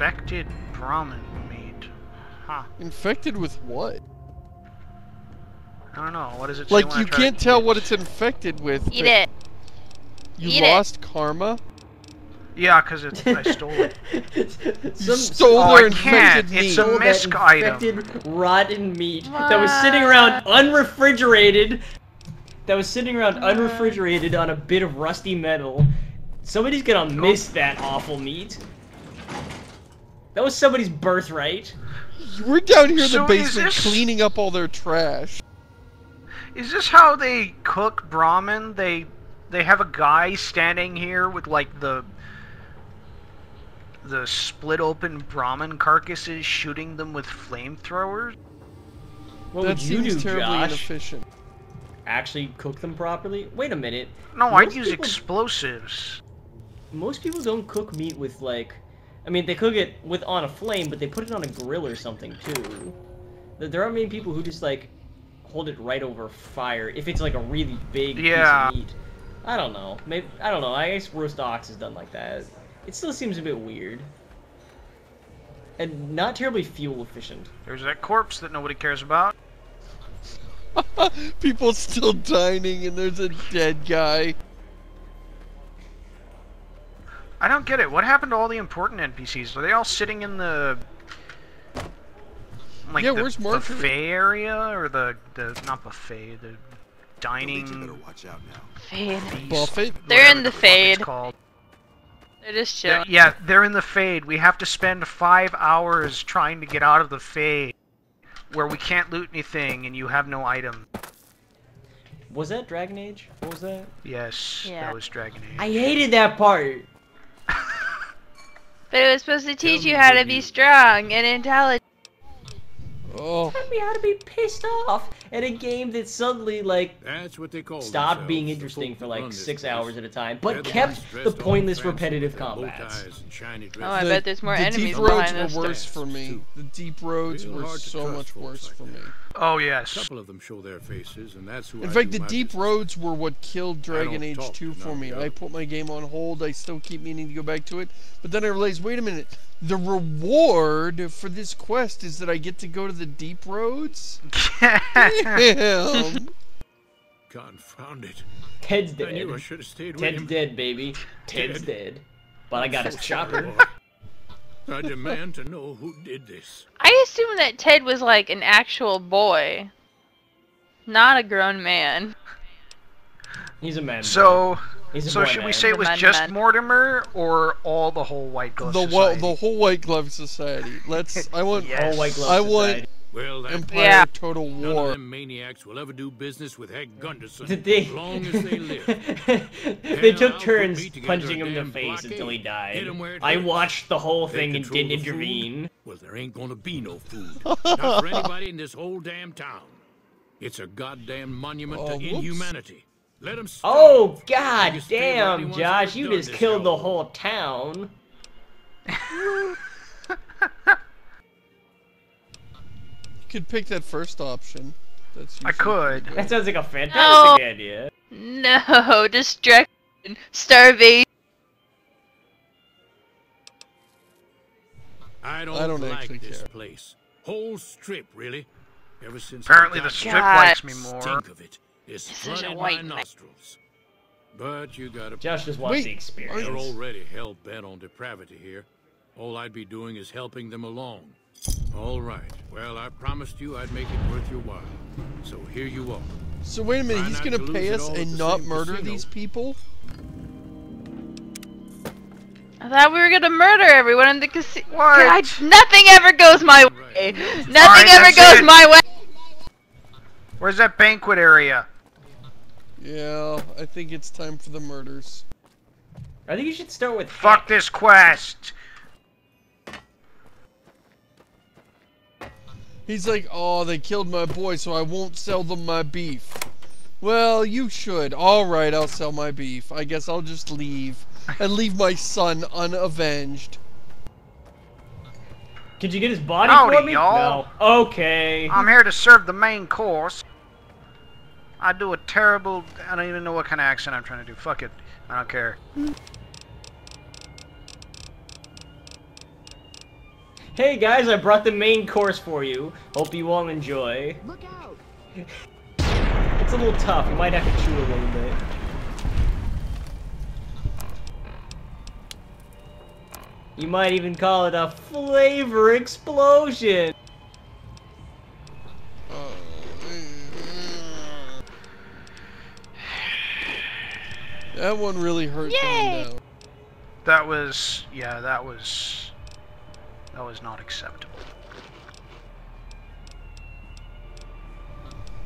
infected Brahmin meat. Huh. Infected with what? I don't know. What does it say Like, when you I try can't to tell eat what it's infected with. Eat it. You Eat lost karma? Yeah, because I stole it. You stole their infected meat. It's a misc item. Infected, rotten meat that was sitting around unrefrigerated. That was sitting around unrefrigerated on a bit of rusty metal. Somebody's gonna miss that awful meat. That was somebody's birthright. We're down here in So the basement is this- cleaning up all their trash. Is this how they cook Brahmin? They have a guy standing here with like the split open Brahmin carcasses, shooting them with flamethrowers. What That would you seems do, terribly Josh? inefficient. Actually cook them properly? Wait a minute. No, I'd Most use people- explosives. Most people don't cook meat with like, I mean, they cook it with on a flame, but they put it on a grill or something too. There aren't many people who just like hold it right over fire if it's like a really big piece of meat. I don't know. Maybe I don't know. I guess roast ox is done like that. It still seems a bit weird. And not terribly fuel efficient. There's that corpse that nobody cares about. People still dining and there's a dead guy. I don't get it. What happened to all the important NPCs? Are they all sitting in the like the where's Marjorie? buffet area or the not buffet, the dining better watch out now. Fade. Buffet? They're in whatever the fuck it's fade. called. They're just chilling. Yeah, they're in the fade. We have to spend 5 hours trying to get out of the fade, where we can't loot anything and you have no item. Was that Dragon Age? What was that? Yes, Yeah. that was Dragon Age. I hated that part. But it was supposed to teach you how to be strong and intelligent. Oh. Taught me how to be pissed off at a game that suddenly like That's what they call stopped being themselves, the interesting folk for that like run this 6 place. hours at a time, They're but the kept ones the dressed all pointless fancy with repetitive their bow combats. ties and shiny Oh, I dresses. bet there's more the enemies deep roads behind us. were worse too. for me. The deep roads Real were hard to so trust much folks worse like for me. that. Oh A yes. couple of them show their faces, and that's who In I fact, do the my deep business. roads were what killed Dragon don't Age talk 2 to for none me. of the I others. put my game on hold. I still keep meaning to go back to it. But then I realized, wait a minute. The reward for this quest is that I get to go to the deep roads? Damn. Confound it. Ted's I dead. knew I should have stayed with Ted's him. dead, baby. Ted's dead. But I got his chopper. Boy. I demand to know who did this. I assume that Ted was like an actual boy, not a grown man. He's a man. So, He's a so boy should we man. say it was Man, just man. Mortimer or all the whole White Glove The Society? whole White Glove Society. Let's. I want. Yes. All White Glove I want Society. Well, that Empire Yeah. Total none of War. them maniacs will ever do business with Hank Gunderson Did they? as long as they live. They Hell, took I'll turns put me together punching a him in the damn face blockade. until he died. Hit him where it I hurts. watched the whole They thing and control didn't the food. intervene. Well, there ain't gonna be no food. Not for anybody in this whole damn town. It's a goddamn monument Oh, to whoops. inhumanity. Let them Oh god Biggest favor damn, anyone's Josh, ever you done just this killed the hell. whole town. You could pick that first option. That's I usually could. pretty That good. sounds like a fantastic No. idea. No, distraction, starvation. I I don't like actually this care. place. Whole strip, really. Ever since Apparently I the got strip here, God. likes me more. stink of it is This is a flooding white my man. nostrils. But you gotta. Josh just wants Wait, the They're experience. already hell bent on depravity here. All I'd be doing is helping them along. All right. Well, I promised you I'd make it worth your while. So here you are. So wait a minute, Try he's not gonna to lose pay it us all at and the not same murder casino. these people? I thought we were gonna murder everyone in the casino. What? God, nothing ever goes my way. Nothing Alright, ever that's goes it. my way. Where's that banquet area? Yeah, I think it's time for the murders. I think you should start with Fuck Heck. this quest. He's like, oh, they killed my boy, so I won't sell them my beef. Well, you should. Alright, I'll sell my beef. I guess I'll just leave. And leave my son unavenged. Could you get his body Howdy, for me? y'all. No. Okay. I'm here to serve the main course. I do a terrible... I don't even know what kind of accent I'm trying to do. Fuck it. I don't care. Hey guys, I brought the main course for you. Hope you all enjoy. Look out! It's a little tough. You might have to chew a little bit. You might even call it a flavor explosion. That one really hurt going down. That was, yeah, that was not acceptable.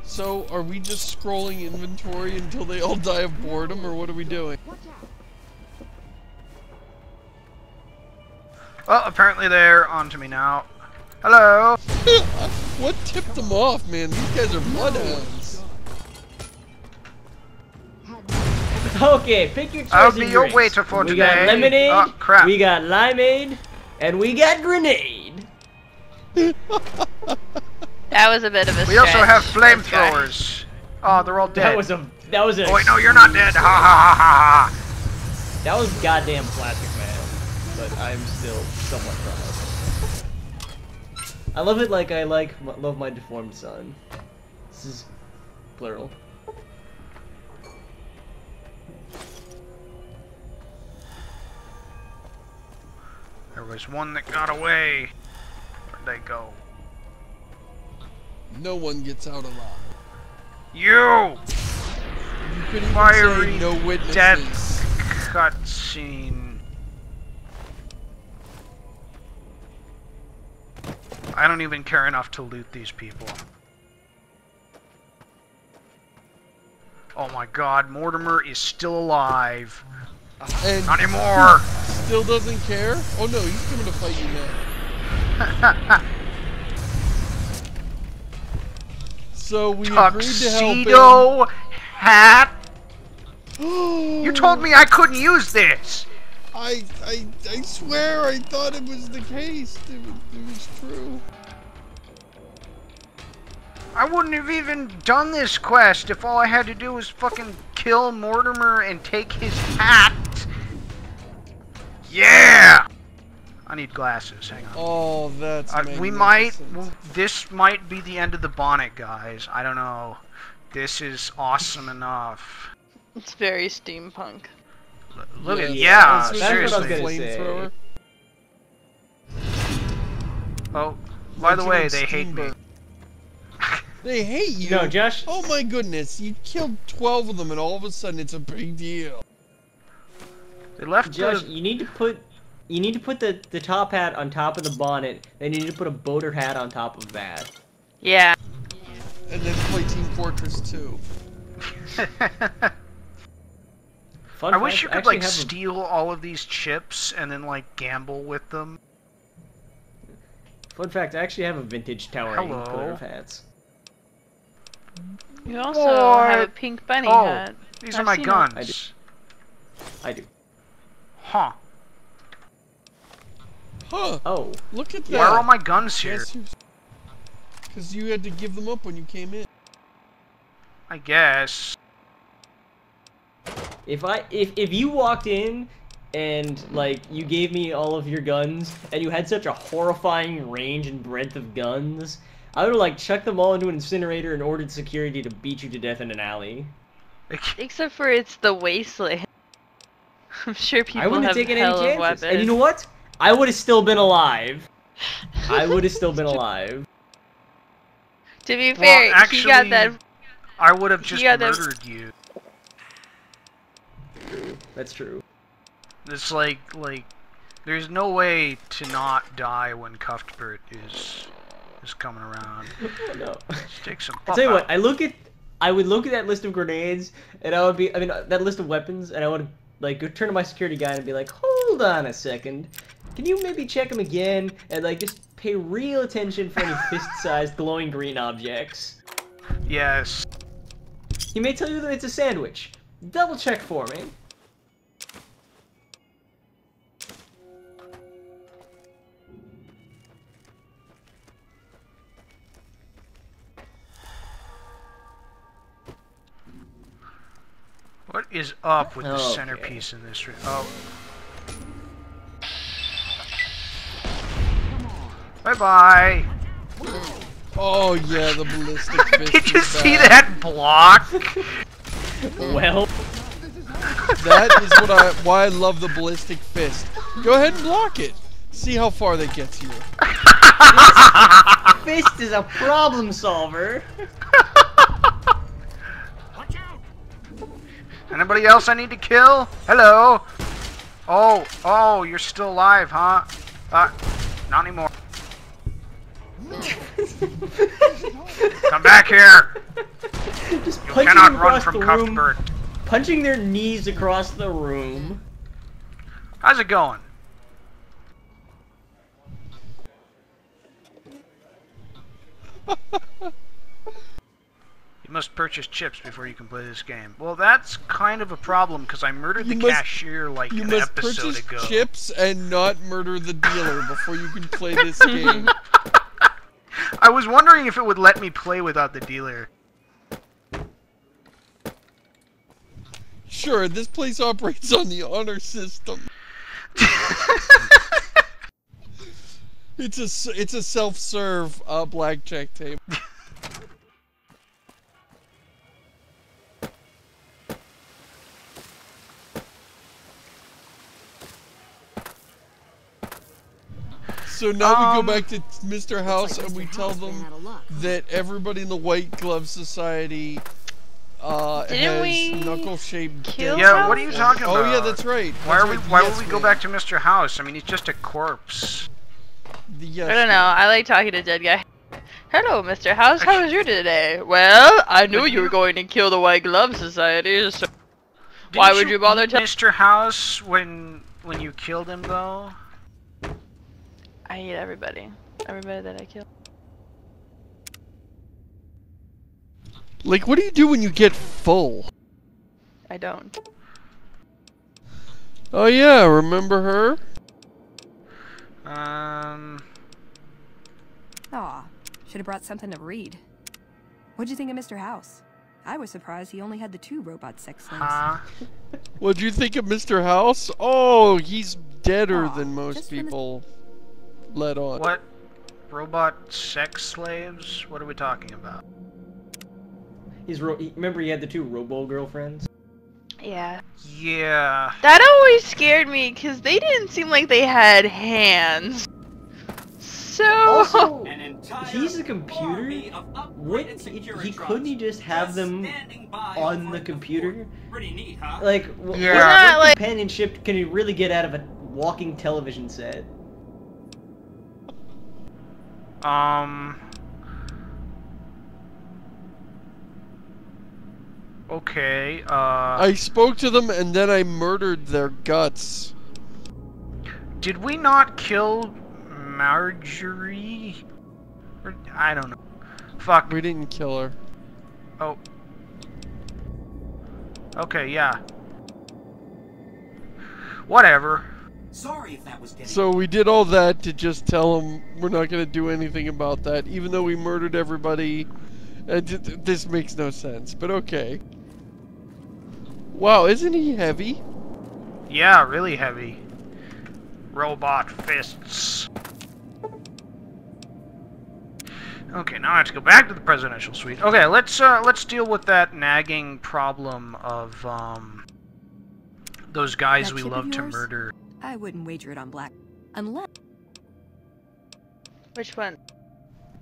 So, are we just scrolling inventory until they all die of boredom, or what are we doing? Watch out! Well, apparently they're onto me now. Hello. What tipped them off, man? These guys are bloodhounds. Okay, pick your choice. I'll of be your drinks. waiter for we today. got lemonade, Oh, crap. we got limeade, and we got grenade. That was a bit of a We also have stretch. flamethrowers. Oh, they're all dead. That was a Oh wait, no, you're not dead. Ha ha ha ha ha. that was goddamn Plastic Man, but I'm still somewhat proud. I love it like I love my deformed son. This is plural. There was one that got away. Where'd they go? No one gets out alive. You! You couldn't even Fiery say no witnesses. death cutscene. I don't even care enough to loot these people. Oh my god, Mortimer is still alive. And Not anymore! still doesn't care? Oh no, he's coming to fight you now. So we agreed to help him. Tuxedo hat? You told me I couldn't use this! I swear I thought it was the case. It was true. I wouldn't have even done this quest if all I had to do was fucking kill Mortimer and take his hat. Yeah! I need glasses, hang on. Oh, that's We might, magnificent. this might be the end of the bonnet, guys. I don't know. This is awesome enough. It's very steampunk. Look at, Yeah, yeah, that's what I was seriously. gonna say. Flamethrower. Oh, by the Like way, you they hate me. Steamboat. They hate you. No, Josh. Oh my goodness, you killed 12 of them and all of a sudden it's a big deal. They left Josh, the... you need to put the top hat on top of the bonnet, then you need to put a boater hat on top of that. Yeah. And then play Team Fortress 2. Fun I wish fact, you I could, actually like, have steal all of these chips and then, like, gamble with them. Fun fact, I actually have a vintage towering Hello. pair of hats. You also have a What? pink bunny Oh, hat. these I've are my seen it. guns. I do. Huh. Huh, Oh, look at that. Where are all my guns here? Because you had to give them up when you came in. I guess. if you walked in and like you gave me all of your guns and you had such a horrifying range and breadth of guns, I would have like chucked them all into an incinerator and ordered security to beat you to death in an alley. Except for it's the wasteland. I'm sure people I wouldn't have have taken hell any of chances. weapons. And you know what? I would have still been alive. I would have still been alive. To be Well, fair, he got actually, that. I would have just Yeah, that- murdered you. That's true. It's like, there's no way to not die when Cuthbert is coming around. Oh, no. Just take some. I tell you pop what, I would look at that list of grenades, and I mean, that list of weapons, and I would, like, go turn to my security guy and be like, hold on a second. Can you maybe check them again, and, like, just pay real attention for any fist-sized glowing green objects? Yes. He may tell you that it's a sandwich. Double check for me. What is up with the Okay. centerpiece in this room? Oh, Bye-bye. Oh yeah, the ballistic fist. Did you is see bad. that block? Well, That is why I love the ballistic fist. Go ahead and block it. See how far that gets you. Fist is a problem solver. Watch out! Anybody else I need to kill? Hello? Oh, you're still alive, huh? Not anymore. Come back here! Just You punching cannot them run across from the cuffed room, bird. punching their knees across the room. How's it going? You must purchase chips before you can play this game. Well, that's kind of a problem because I murdered the cashier like You an must episode purchase ago. chips and not murder the dealer before you can play this game. I was wondering if it would let me play without the dealer. Sure, this place operates on the honor system. It's a self-serve blackjack table. So now we go back to Mr. House and we tell them that everybody in the White Glove Society has we knuckle-shaped kill dead Yeah, what are bodies. you talking about? Oh yeah, that's right. Why That's would we right. go back to Mr. House? I mean, he's just a corpse. The yes I don't know. man. I like talking to dead guy. Hello, Mr. House. How was your day today? Well, I knew you were going to kill the White Glove Society, so why Didn't would you bother eat telling? Mr. House when you killed him though? I eat everybody. Everybody that I kill. Like, what do you do when you get full? I don't. Oh yeah, remember her? Aw, should have brought something to read. What'd you think of Mr. House? I was surprised he only had the 2 robot sex slaves. Huh? What'd you think of Mr. House? Oh, he's deader Aw, than most just for the- people let on. What? Robot sex slaves? What are we talking about? Remember he had the 2 robo girlfriends? Yeah. Yeah. That always scared me because they didn't seem like they had hands. So. Also, An entire he's a computer. army of What? upgraded He Securitrons couldn't he just have them standing by on for the computer? support. Pretty neat, huh? Like, Yeah. Not what like- companionship can he really get out of a walking television set? Okay, I spoke to them and then I murdered their guts. did we not kill Marjorie? Or, I don't know. Fuck. We didn't kill her. Oh. Okay, yeah. Whatever. Sorry if that was getting So we did all that to just tell them we're not going to do anything about that, even though we murdered everybody. And this makes no sense, but okay. Wow, isn't he heavy? Yeah, really heavy. Robot fists. Okay, now I have to go back to the presidential suite. Okay, let's deal with that nagging problem of those guys That we chip of love to yours? murder. I wouldn't wager it on black. Unless... Which one?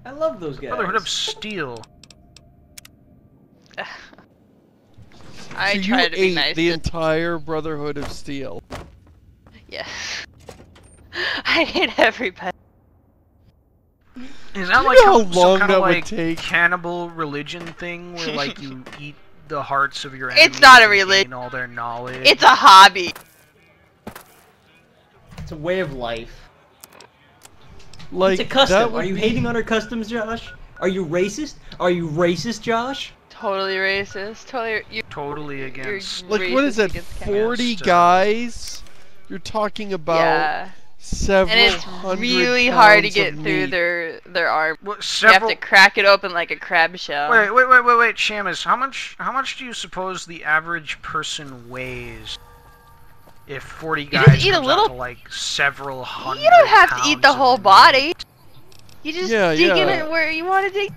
I love those guys. Brotherhood of Steel. I So try you to be ate nice. the to- entire Brotherhood of Steel. Yes. I hate everybody. Is that Do you like know some how long kind that of would like take? cannibal religion thing where like you eat the hearts of your enemies? It's not a and religion. gain all their knowledge. It's a hobby. It's a way of life. Like It's a custom. that would Are you be- hating on our customs, Josh? Are you racist? Are you racist, Josh? Totally racist. Totally. You, totally against. Like what is racist that? against Canada. 40 Against, guys? You're talking about Yeah. several And it's hundred really hard to pounds get of through meat. their arm. What, You several. have to crack it open like a crab shell. Wait, Shamus. How much do you suppose the average person weighs? If 40 just guys eat a comes little- out to like several hundred. You don't have to eat pounds the of whole meat. body. You just Yeah, dig in yeah. it where you want to dig.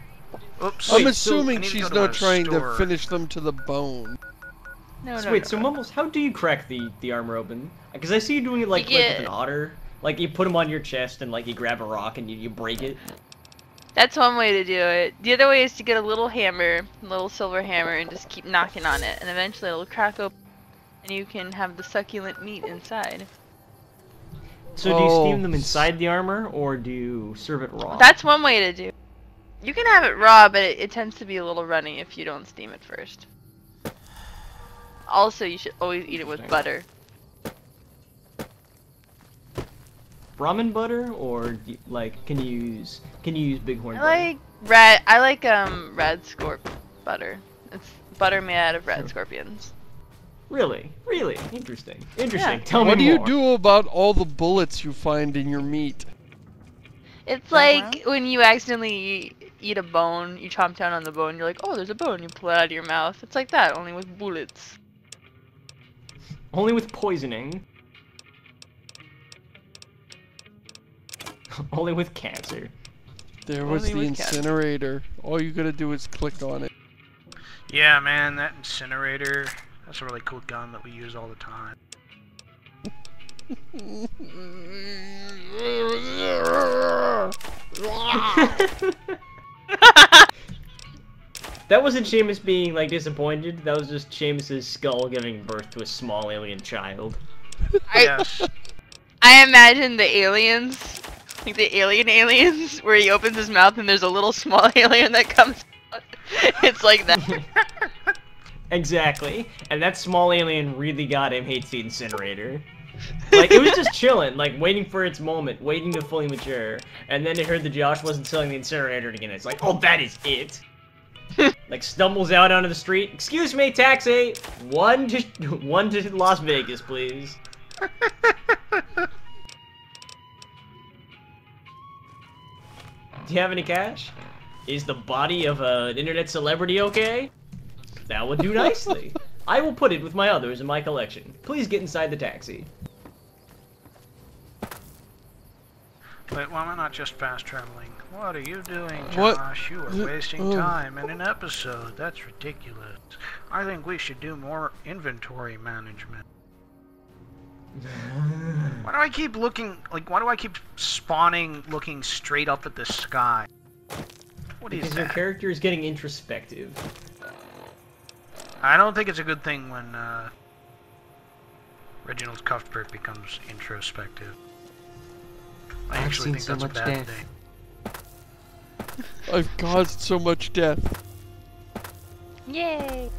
Oops. I'm I assuming need to she's go to not the trying to store. finish them to the bone. No, So no, wait, no, so no. Mumbles, how do you crack the armor open? Because I see you doing it like, You like get- with an otter. Like you put them on your chest and like you grab a rock and you break it. That's one way to do it. The other way is to get a little hammer, a little silver hammer, and just keep knocking on it, and eventually it'll crack open, and you can have the succulent meat inside. So do you steam Oh. them inside the armor or do you serve it raw? That's one way to do it. You can have it raw, but it tends to be a little runny if you don't steam it first. Also, you should always eat it with butter. Ramen butter or like can you use Bighorn butter? I like Radscorp butter. It's butter made out of red scorpions. Really? Really? Interesting. Interesting. Yeah. Tell What do me you more. do about all the bullets you find in your meat? It's like when you accidentally eat a bone, you chomp down on the bone, you're like, oh, there's a bone, you pull it out of your mouth. It's like that, only with bullets. Only with poisoning. Only with cancer. There was Only the with cats. incinerator. All you gotta do is click on it. Yeah, man, that incinerator. That's a really cool gun that we use all the time. That wasn't Seamus being like disappointed. That was just Seamus's skull giving birth to a small alien child. Yes. I imagine the aliens, like the aliens, where he opens his mouth and there's a little small alien that comes out. It's like that. Exactly. And that small alien really got him, hates the incinerator. Like, it was just chilling, like, waiting for its moment, waiting to fully mature. And then it heard that Josh wasn't selling the incinerator again. It's like, oh, that is it. Like, stumbles out onto the street. Excuse me, taxi! One to Las Vegas, please. Do you have any cash? Is the body of an internet celebrity okay? That would do nicely. I will put it with my others in my collection. Please get inside the taxi. But why am I not just fast traveling? What are you doing, What? Josh? You are wasting time in an episode. That's ridiculous. I think we should do more inventory management. Why do I keep looking, like, why do I keep spawning looking straight up at the sky? What is Because your that? character is getting introspective. I don't think it's a good thing when, Reginald Cuthbert becomes introspective. I I've actually seen think so that's a much bad death. thing. I've caused so much death. Yay!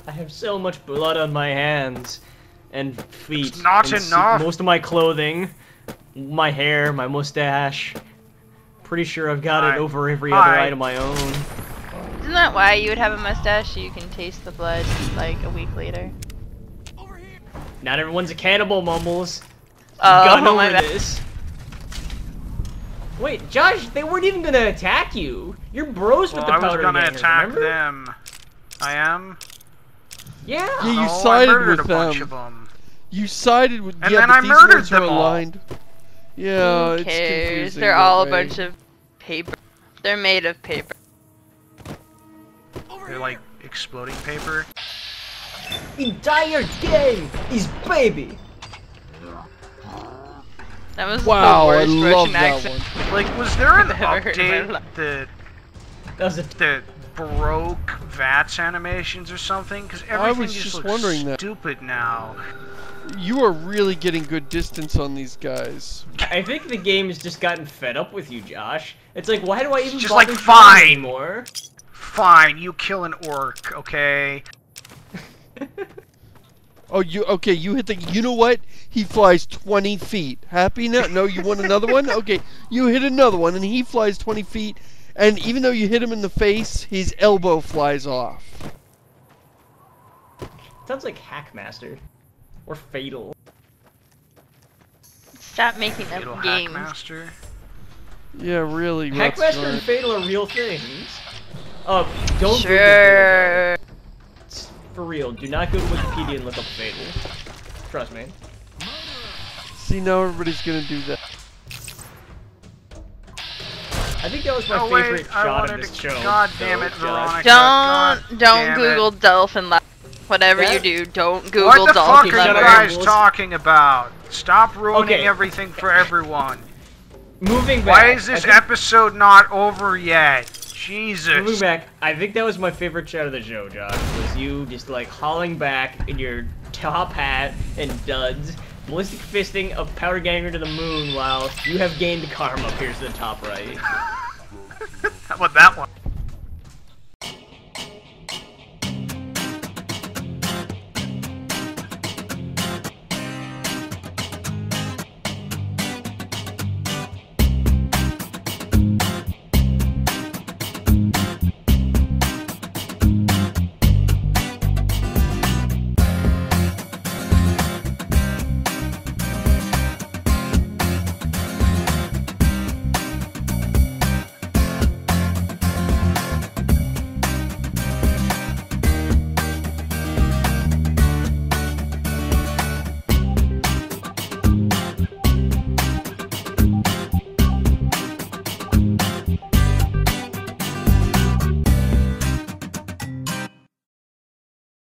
I have so much blood on my hands and feet. It's not and enough. Most of my clothing, my hair, my mustache. Pretty sure I've got Hi. it over every other Hi. item I own. Isn't that why you would have a mustache so you can taste the blood like a week later? Not everyone's a cannibal, Mumbles. Oh, Got my over bad. this. Wait, Josh, they weren't even gonna attack you. You're bros with Well, the I was powder gonna gangers, attack remember? them. I am? Yeah. Yeah, you No, sided I murdered with a bunch them. of them. You sided with. And yeah, then but I these murdered ones are them all. aligned. Yeah, Who it's cares? confusing They're that all a way. bunch of paper. They're made of paper. They're like exploding paper. Entire game is baby. That was Wow, the I worst love Russian that accent. one. Like, was there an I've ever heard in my update life. that That was a broke VATS animations or something? Because I everything was just just looks wondering that. stupid now. You are really getting good distance on these guys. I think the game has just gotten fed up with you, Josh. It's like, why do I even Just bother like, trying fine. anymore? Fine, you kill an orc, okay? Oh, okay, you hit the. You know what? He flies 20 feet. Happy now? No, you want another one? Okay, you hit another one, and he flies 20 feet. And even though you hit him in the face, his elbow flies off. Sounds like Hackmaster. Or Fatal. Stop making up Fatal games. Hackmaster. Yeah, really. Hackmaster and Rexroy. Fatal are real things. Don't Google Fatal. Sure. For real, do not go to Wikipedia and look up Fatal. Trust me. See, now everybody's gonna do that. I think that was my Oh favorite wait, I shot wanted of this to. show. God damn though, it, Josh. Veronica. God Don't damn it. Google Dolphin Level. Whatever That- you do, don't Google What the fuck Dolphin are you shut Level. up. guys talking about? Stop ruining Okay. everything for everyone. Moving back. Why is this I think- episode not over yet? Jesus. Moving back, I think that was my favorite shot of the show, Josh. Was you just like hauling back in your top hat and duds, ballistic fisting a powder ganger to the moon while you have gained karma. Here's the top right. How about that one?